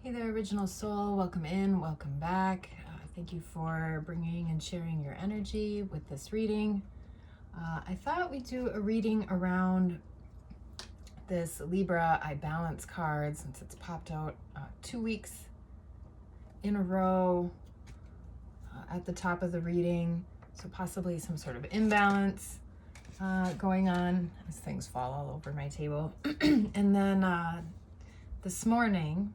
Hey there, Original Soul. Welcome in, welcome back. Thank you for bringing and sharing your energy with this reading. I thought we'd do a reading around this Libra IMBALANCE card since it's popped out 2 weeks in a row at the top of the reading. So possibly some sort of imbalance going on as things fall all over my table. And then this morning,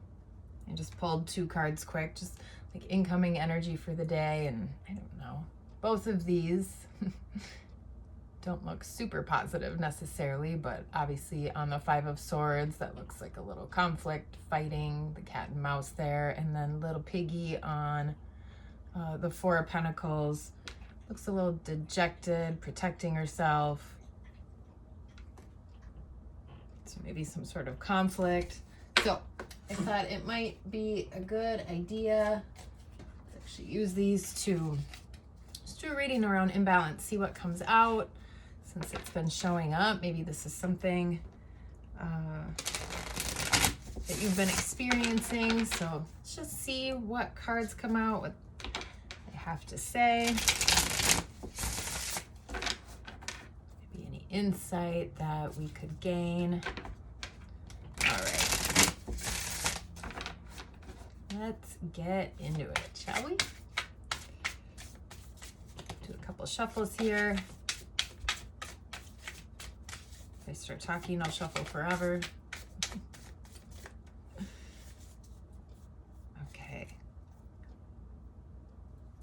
I just pulled 2 cards quick, just like incoming energy for the day. And I don't know, both of these don't look super positive necessarily, but obviously on the 5 of Swords, that looks like a little conflict, fighting, the cat and mouse there. And then little piggy on the 4 of Pentacles, looks a little dejected, protecting herself. So maybe some sort of conflict. So I thought it might be a good idea to actually use these to just do a reading around imbalance, see what comes out since it's been showing up. Maybe this is something that you've been experiencing. So let's just see what cards come out, what they have to say. Maybe any insight that we could gain. All right. Let's get into it, shall we? Do a couple shuffles here. If I start talking, I'll shuffle forever. Okay.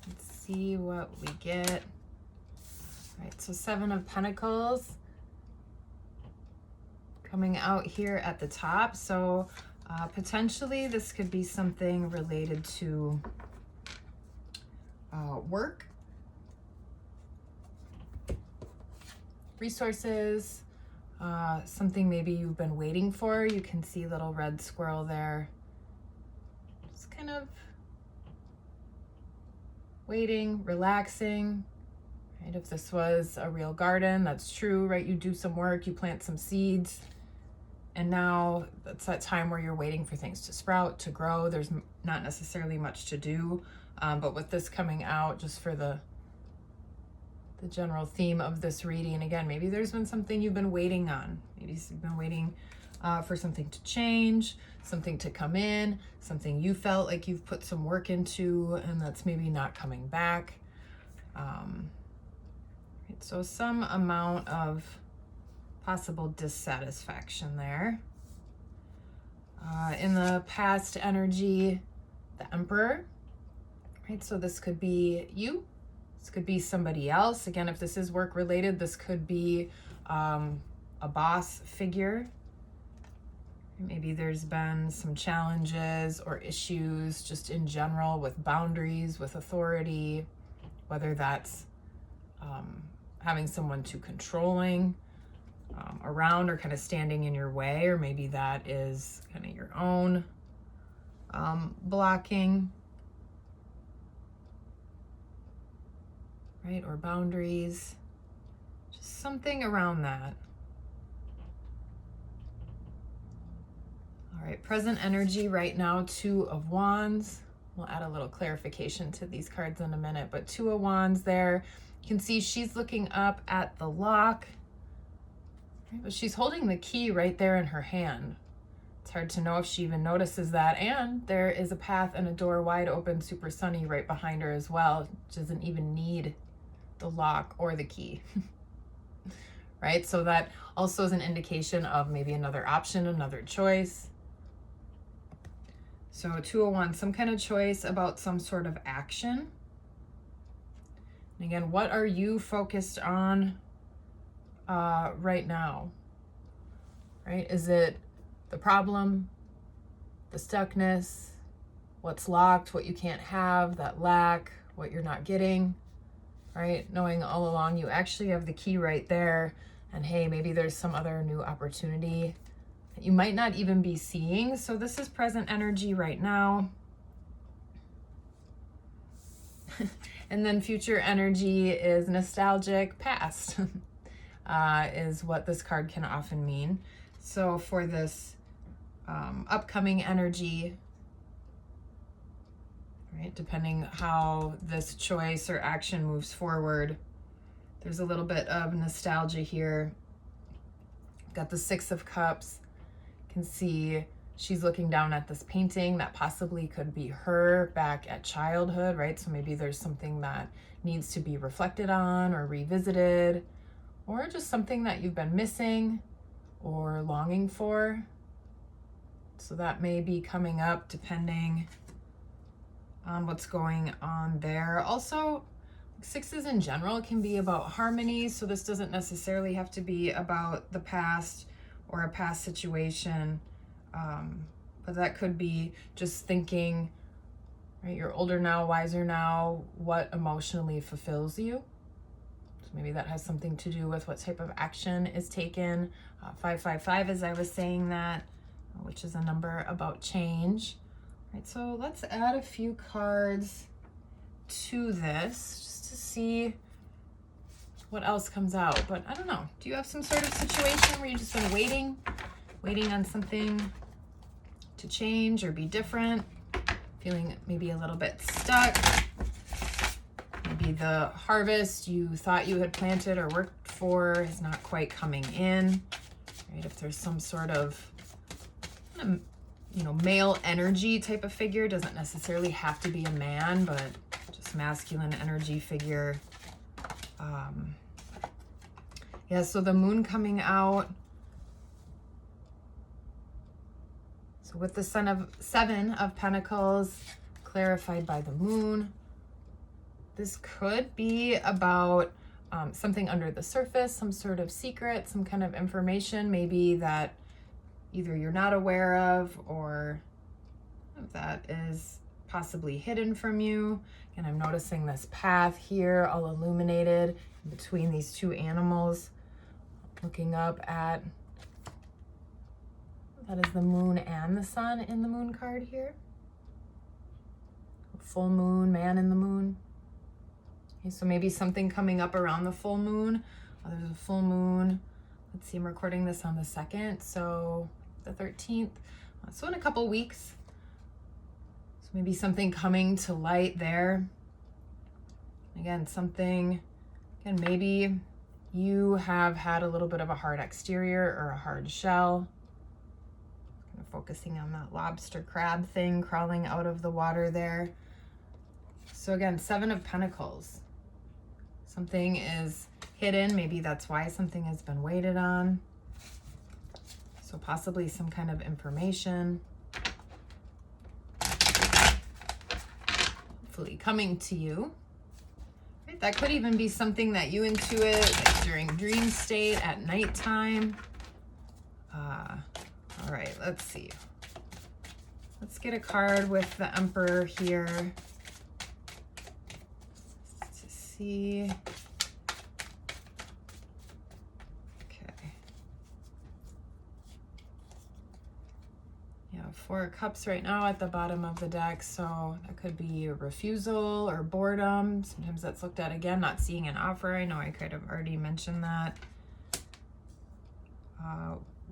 Let's see what we get. All right, so 7 of Pentacles coming out here at the top. So potentially this could be something related to work, resources, something maybe you've been waiting for. You can see little red squirrel there. Just kind of waiting, relaxing. Right? If this was a real garden, that's true, right? You do some work, you plant some seeds. And now it's that time where you're waiting for things to sprout, to grow. There's not necessarily much to do. But with this coming out, just for the general theme of this reading, again, maybe there's been something you've been waiting on. Maybe you've been waiting for something to change, something to come in, something you felt like you've put some work into and that's maybe not coming back. So some amount of possible dissatisfaction there. In the past energy, the Emperor, right? So this could be you, this could be somebody else. Again, if this is work related, this could be a boss figure. Maybe there's been some challenges or issues just in general with boundaries, with authority, whether that's having someone too controlling around or kind of standing in your way, or maybe that is kind of your own blocking, right? Or boundaries, just something around that. All right, present energy right now, 2 of Wands. We'll add a little clarification to these cards in a minute, but 2 of Wands there. You can see she's looking up at the lock. But she's holding the key right there in her hand. It's hard to know if she even notices that. And there is a path and a door wide open, super sunny right behind her as well. She doesn't even need the lock or the key. Right? So that also is an indication of maybe another option, another choice. So 201, some kind of choice about some sort of action. And again, what are you focused on right now, right? Is it the problem, the stuckness, what's locked, what you can't have, that lack, what you're not getting, right? Knowing all along you actually have the key right there, and hey, maybe there's some other new opportunity that you might not even be seeing. So this is present energy right now. And then future energy is nostalgic past. Is what this card can often mean. So for this upcoming energy, right? Depending how this choice or action moves forward. There's a little bit of nostalgia here. Got the Six of Cups. Can see she's looking down at this painting that possibly could be her back at childhood, right? So maybe there's something that needs to be reflected on or revisited, or just something that you've been missing or longing for. So that may be coming up depending on what's going on there. Also, sixes in general can be about harmony, so this doesn't necessarily have to be about the past or a past situation, but that could be just thinking, right? You're older now, wiser now, what emotionally fulfills you. So maybe that has something to do with what type of action is taken. 555, as I was saying that, which is a number about change. Right, so let's add a few cards to this just to see what else comes out. But I don't know, do you have some sort of situation where you've just been waiting on something to change or be different, feeling maybe a little bit stuck? Maybe the harvest you thought you had planted or worked for is not quite coming in, right? If there's some sort of male energy type of figure, doesn't necessarily have to be a man, but just masculine energy figure. Yeah, so the moon coming out. So with the Seven of Pentacles clarified by the moon, this could be about something under the surface, some sort of secret, some kind of information maybe that either you're not aware of or that is possibly hidden from you. And I'm noticing this path here all illuminated between these two animals, looking up at, that is the moon and the sun in the moon card here. Full moon, man in the moon. Okay, so maybe something coming up around the full moon. There's a full moon. Let's see, I'm recording this on the 2nd, so the 13th. So in a couple weeks. So maybe something coming to light there. Again, maybe you have had a little bit of a hard exterior or a hard shell. Kind of focusing on that lobster crab thing crawling out of the water there. So again, Seven of Pentacles. Something is hidden. Maybe that's why something has been waited on. So possibly some kind of information. Hopefully coming to you. Right, that could even be something that you intuit like during dream state at nighttime. All right, let's see. Let's get a card with the Emperor here to see. Four of Cups right now at the bottom of the deck, so that could be a refusal or boredom. Sometimes that's looked at again, not seeing an offer. I know I could have already mentioned that.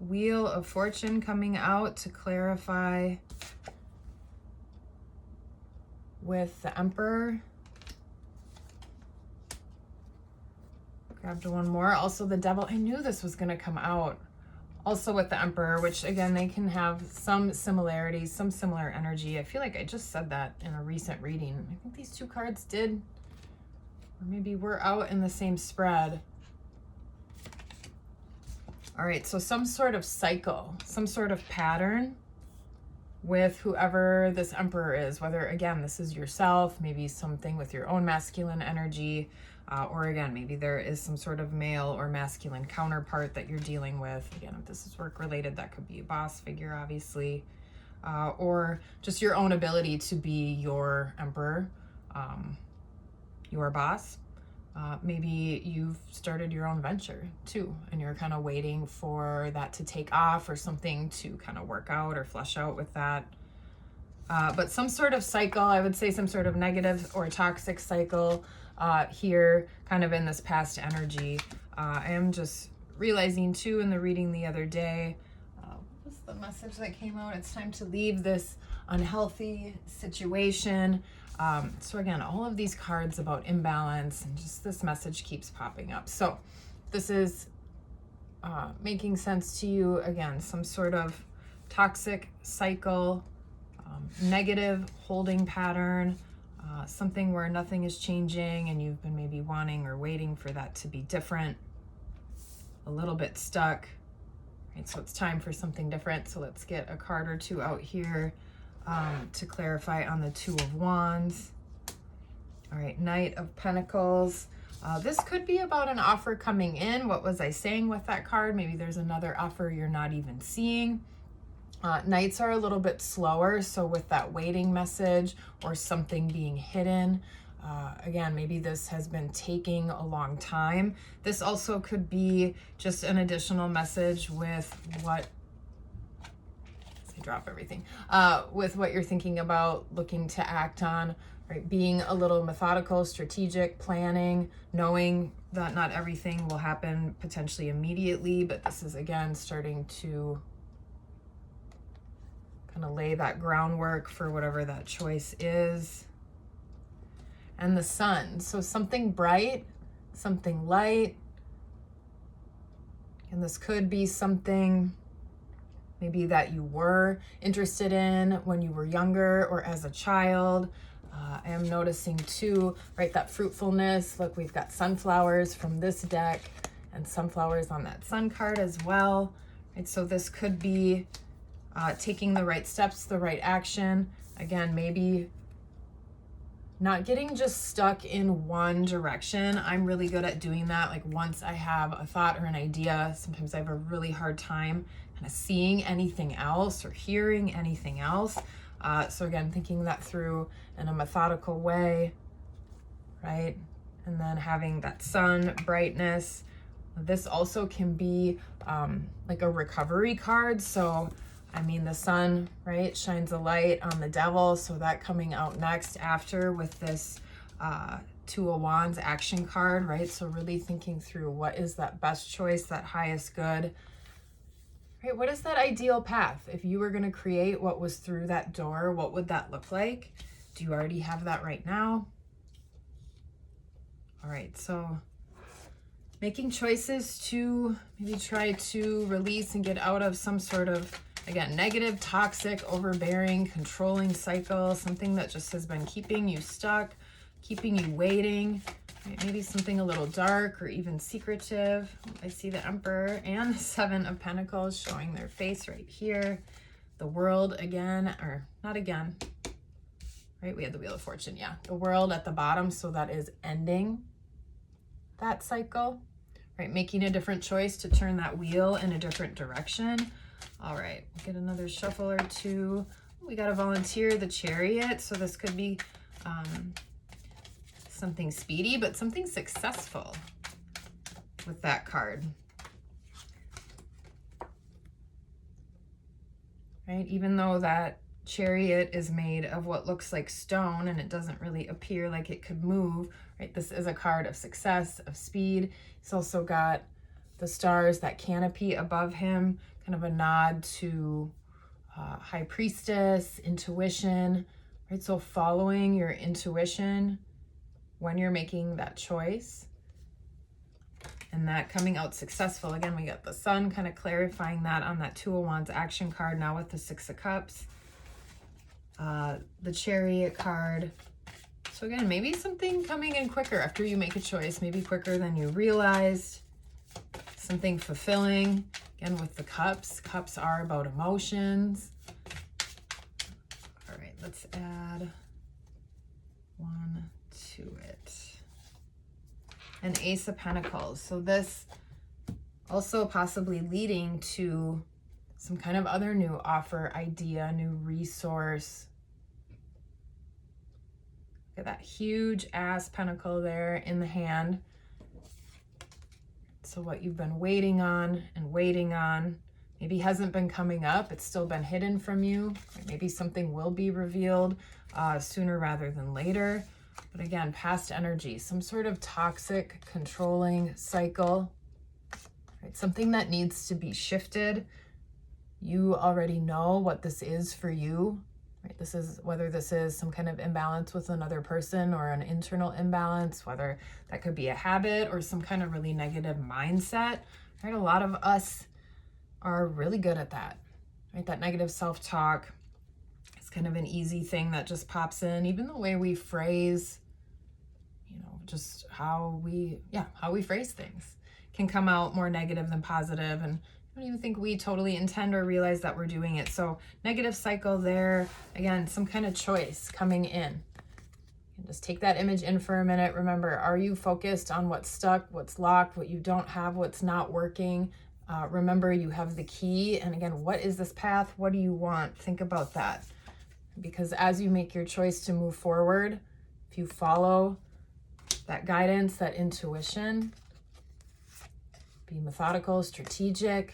Wheel of Fortune coming out to clarify with the Emperor. Grabbed one more. Also the Devil. I knew this was going to come out. Also with the Emperor, which again, they can have some similarities, some similar energy. I feel like I just said that in a recent reading. I think these two cards did, or maybe we're out in the same spread. All right, so some sort of cycle, some sort of pattern with whoever this Emperor is, whether again, this is yourself, maybe something with your own masculine energy, or again, maybe there is some sort of male or masculine counterpart that you're dealing with. Again, if this is work related, that could be a boss figure, obviously, or just your own ability to be your Emperor, your boss. Maybe you've started your own venture too, and you're kind of waiting for that to take off or something to kind of work out or flesh out with that. But some sort of cycle, I would say some sort of negative or toxic cycle here, kind of in this past energy. I am just realizing too in the reading the other day, what was the message that came out. It's time to leave this unhealthy situation. So again, all of these cards about imbalance, and just this message keeps popping up. So this is making sense to you. Again, some sort of toxic cycle, negative holding pattern, something where nothing is changing and you've been maybe wanting or waiting for that to be different, a little bit stuck. Right, so it's time for something different. So let's get a card or two out here to clarify on the Two of Wands. All right, Knight of Pentacles. This could be about an offer coming in. What was I saying with that card? Maybe there's another offer you're not even seeing. Knights are a little bit slower, so with that waiting message or something being hidden, again, maybe this has been taking a long time. This also could be just an additional message with what, drop everything, with what you're thinking about, looking to act on, right? Being a little methodical, strategic, planning, knowing that not everything will happen potentially immediately, but this is, again, starting to kind of lay that groundwork for whatever that choice is. And the Sun, so something bright, something light, and this could be something maybe that you were interested in when you were younger or as a child. I am noticing too, right, that fruitfulness. Look, we've got sunflowers from this deck and sunflowers on that Sun card as well. Right, so this could be taking the right steps, the right action. Again, maybe not getting just stuck in one direction. I'm really good at doing that. Like once I have a thought or an idea, sometimes I have a really hard time kind of seeing anything else or hearing anything else. So again, thinking that through in a methodical way, right? And then having that sun brightness. This also can be like a recovery card. So I mean, the sun, right, shines a light on the devil. So that coming out next after with this Two of Wands action card, right? So really thinking through what is that best choice, that highest good, right? What is that ideal path? If you were going to create what was through that door, what would that look like? Do you already have that right now? All right, so making choices to maybe try to release and get out of some sort of, again, negative, toxic, overbearing, controlling cycle, something that just has been keeping you stuck, keeping you waiting, right? Maybe something a little dark or even secretive. I see the Emperor and the Seven of Pentacles showing their face right here. The World again, or not again, right? We had the Wheel of Fortune, yeah. The World at the bottom, so that is ending that cycle, right? Making a different choice to turn that wheel in a different direction. All right, we'll get another shuffle or two. We got a volunteer, the Chariot. So this could be something speedy, but something successful with that card. Right, even though that Chariot is made of what looks like stone and it doesn't really appear like it could move, right? This is a card of success, of speed. It's also got the stars, that canopy above him, kind of a nod to High Priestess, intuition, right? So following your intuition when you're making that choice and that coming out successful. Again, we got the Sun kind of clarifying that on that Two of Wands action card now with the Six of Cups. The Chariot card. So again, maybe something coming in quicker after you make a choice, maybe quicker than you realized. Something fulfilling. Again, with the Cups. Cups are about emotions. All right, let's add one to it. An Ace of Pentacles. So this also possibly leading to some kind of other new offer, idea, new resource. Look at that huge ass pentacle there in the hand. So what you've been waiting on and waiting on maybe hasn't been coming up. It's still been hidden from you. Maybe something will be revealed sooner rather than later. But again, past energy, some sort of toxic, controlling cycle, right? Something that needs to be shifted. You already know what this is for you, right? This is whether this is some kind of imbalance with another person or an internal imbalance, whether that could be a habit or some kind of really negative mindset, right? A lot of us are really good at that, right? That negative self-talk is kind of an easy thing that just pops in. Even the way we phrase, just how we phrase things can come out more negative than positive, and I don't even think we totally intend or realize that we're doing it. So negative cycle there, again, some kind of choice coming in. And just take that image in for a minute. Remember, are you focused on what's stuck, what's locked, what you don't have, what's not working? Remember, you have the key. And again, what is this path? What do you want? Think about that. Because as you make your choice to move forward, if you follow that guidance, that intuition, be methodical, strategic,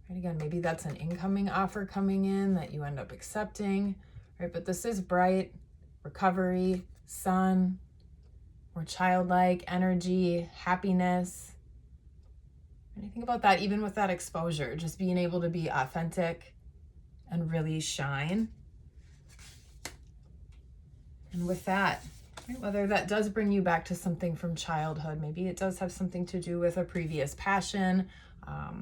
right? Again, maybe that's an incoming offer coming in that you end up accepting, right? But this is bright, recovery, sun, more childlike energy, happiness. And I think about that even with that exposure, just being able to be authentic and really shine. And with that, right, whether that does bring you back to something from childhood, maybe it does have something to do with a previous passion, or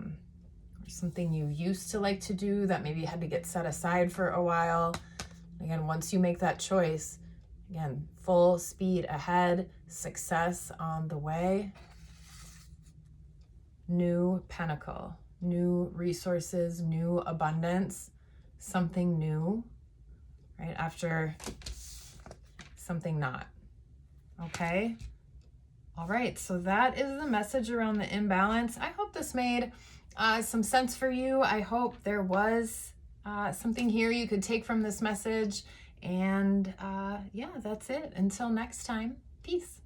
something you used to like to do that maybe had to get set aside for a while. Again, once you make that choice, again, full speed ahead, success on the way, new pinnacle, new resources, new abundance, something new, right, after something not. Okay. All right. So that is the message around the imbalance. I hope this made some sense for you. I hope there was something here you could take from this message. And yeah, that's it. Until next time, peace.